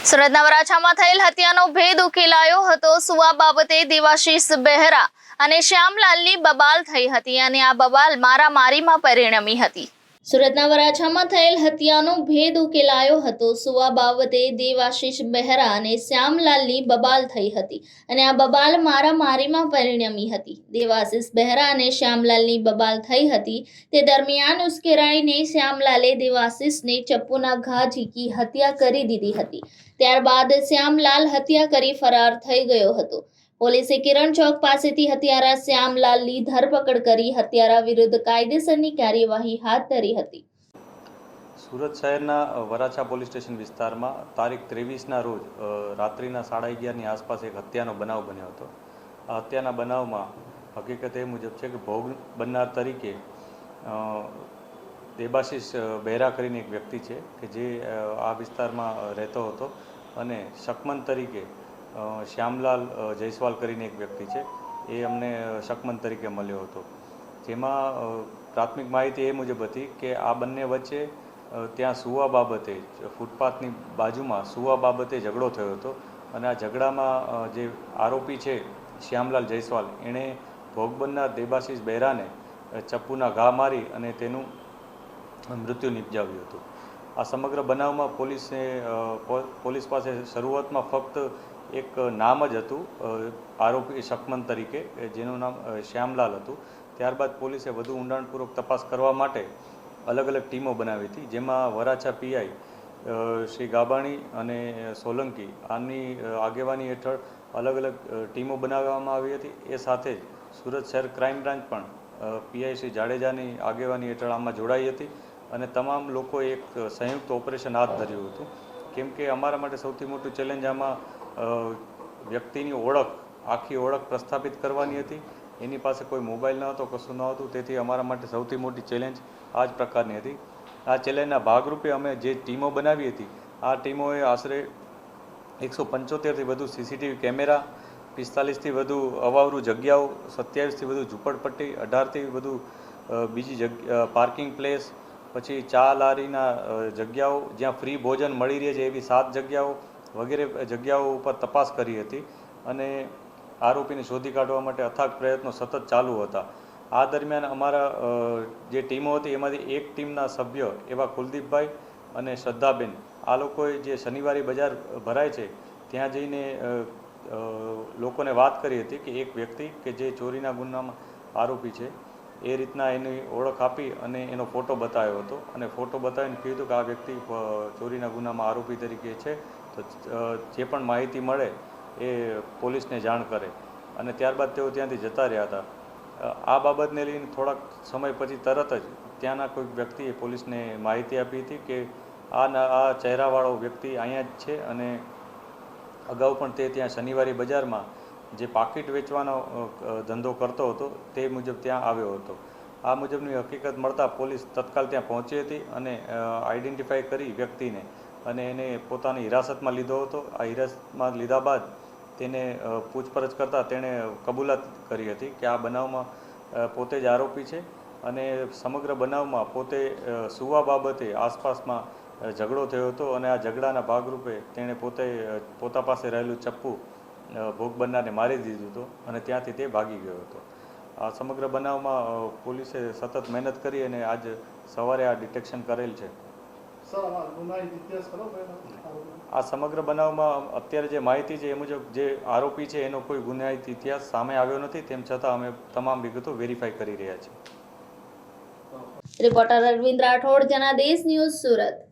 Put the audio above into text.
સુરતના વરાછામાં થયેલ હત્યાનો ભેદ ઉકેલાયો હતો। સુવા બાબતે દેવાશીષ બહેરા અને શ્યામલાલની બબાલ થઈ હતી અને આ બબાલ મારામારીમાં પરિણમી હતી। સુરતના વરાછામાં થયેલ હત્યાનો ભેદ ઉકેલાયો હતો। સુવા બાબતે દેવાશીષ બહેરા અને શ્યામલાલની બબાલ થઈ હતી અને આ બબાલ મારામારીમાં પરિણમી હતી। દેવાશીષ બહેરા અને શ્યામલાલની બબાલ થઈ હતી તે દરમિયાન ઉશ્કેરાઈને શ્યામલાલે દેવાશીષને ચપ્પુના ઘા ઝીકી હત્યા કરી દીધી હતી। ત્યારબાદ શ્યામલાલ હત્યા કરી ફરાર થઈ ગયો હતો। પોલીસે કિરણ ચોક પાસેથી હત્યારા શ્યામલાલની ધરપકડ કરી હત્યારા વિરુદ્ધ કાયદેસરની કાર્યવાહી હાથ ધરી હતી। સુરત શહેરના વરાછા પોલીસ સ્ટેશન વિસ્તારમાં તારીખ 23ના રોજ રાત્રિના 11:30ની આસપાસ એક હત્યાનો બનાવ બન્યો હતો। આ હત્યાના બનાવમાં હકીકત એ મુજબ છે કે ભોગ બનનાર તરીકે દેવાશીષ બહેરા કરીને એક વ્યક્તિ છે કે જે આ વિસ્તારમાં રહેતો હતો અને શકમન તરીકે શ્યામલાલ જયસ્વાલ કરીને એક વ્યક્તિ છે એ અમને શકમન તરીકે મળ્યો હતો। જેમાં પ્રાથમિક માહિતી એ મુજબ હતી કે આ બંને વચ્ચે ત્યાં સુવા બાબતે ફૂટપાથની બાજુમાં સુવા બાબતે ઝઘડો થયો હતો અને આ ઝઘડામાં જે આરોપી છે શ્યામલાલ જયસ્વાલ એણે ભોગ બનનાર દેવાશીષ બહેરાને ચપ્પુના ઘા મારી અને તેનું મૃત્યુ નિપજાવ્યું હતું। આ સમગ્ર બનાવમાં પોલીસ પાસે શરૂઆતમાં ફક્ત એક નામ જ હતું આરોપી શકમન તરીકે, જેનું નામ શ્યામલાલ હતું। ત્યારબાદ પોલીસે વધુ ઊંડાણપૂર્વક તપાસ કરવા માટે અલગ અલગ ટીમો બનાવી હતી, જેમાં વરાછા પીઆઈ શ્રી ગાબાણી અને સોલંકી આની આગેવાની હેઠળ અલગ અલગ ટીમો બનાવવામાં આવી હતી। એ સાથે જ સુરત શહેર ક્રાઇમ બ્રાન્ચ પણ પીઆઈ શ્રી જાડેજાની આગેવાની હેઠળ આમાં જોડાઈ હતી અને તમામ લોકોએ એક સંયુક્ત ઓપરેશન હાથ ધર્યું હતું। કેમ કે અમારા માટે સૌથી મોટું ચેલેન્જ આમાં વ્યક્તિની આખી ઓળખ પ્રસ્થાપિત કરવાની હતી। એની પાસે કોઈ મોબાઈલ ન હતો, કશું ન હતું, તેથી અમારા માટે સૌથી મોટી ચેલેન્જ આ જ પ્રકારની હતી। આ ચેલેન્જના ભાગરૂપે અમે જે ટીમો બનાવી હતી, આ ટીમોએ આશરે 175થી વધુ સીસીટીવી કેમેરા, 45થી વધુ અવાવરૂ જગ્યાઓ, 27થી વધુ ઝૂંપડપટ્ટી, 18થી વધુ બીજી પાર્કિંગ પ્લેસ, પછી ચા લારીના જગ્યાઓ જ્યાં ફ્રી ભોજન મળી રહે છે એવી 7 જગ્યાઓ વગેરે જગ્યાઓ ઉપર તપાસ કરી હતી અને આરોપીને શોધી કાઢવા માટે અથાગ પ્રયત્નો સતત ચાલુ હતા। આ દરમિયાન અમારા જે ટીમો હતી એમાંથી એક ટીમના સભ્ય એવા કુલદીપભાઈ અને શ્રદ્ધાબેન, આ લોકોએ જે શનિવારી બજાર ભરાય છે ત્યાં જઈને લોકોને વાત કરી હતી કે એક વ્યક્તિ કે જે ચોરીના ગુનામાં આરોપી છે એ રીતના એની ઓળખ આપી અને એનો ફોટો બતાવ્યો હતો અને ફોટો બતાવીને કીધું કે આ વ્યક્તિ ચોરીના ગુનામાં આરોપી તરીકે છે, તો જે પણ માહિતી મળે એ પોલીસને જાણ કરે અને ત્યારબાદ તેઓ ત્યાંથી જતા રહ્યા હતા। આ બાબતને લઈને થોડાક સમય પછી તરત જ ત્યાંના કોઈક વ્યક્તિએ પોલીસને માહિતી આપી હતી કે આ ચહેરાવાળો વ્યક્તિ અહીંયા જ છે અને અગાઉ પણ તે ત્યાં શનિવારી બજારમાં જે પાકીટ વેચવાનો ધંધો કરતો હતો તે મુજબ ત્યાં આવ્યો હતો। આ મુજબની હકીકત મળતા પોલીસ તત્કાલ ત્યાં પહોંચી હતી અને આઈડેન્ટિફાઈ કરી વ્યક્તિને અને એને પોતાની હિરાસતમાં લીધો હતો। આ હિરાસતમાં લીધા બાદ તેને પૂછપરછ કરતાં તેણે કબૂલાત કરી હતી કે આ બનાવમાં પોતે જ આરોપી છે અને સમગ્ર બનાવમાં પોતે સુવા બાબતે આસપાસમાં ઝઘડો થયો હતો અને આ ઝઘડાના ભાગરૂપે તેણે પોતા પાસે રહેલું ચપ્પુ ભોગ બનનારને મારી દીધું હતું અને ત્યાંથી તે ભાગી ગયો હતો। આ સમગ્ર બનાવમાં પોલીસે સતત મહેનત કરી અને આજ સવારે આ ડિટેક્શન કરેલ છે। આ સમગ્ર બનાવમાં અત્યારે જે માહિતી છે એ મુજબ જે આરોપી છે એનો કોઈ ગુનાહિત ઇતિહાસ સામે આવ્યો નથી, તેમ છતાં અમે તમામ વિગતો વેરીફાઈ કરી રહ્યા છીએ। Reporter Arvind Rathod, Janadesh news, Surat.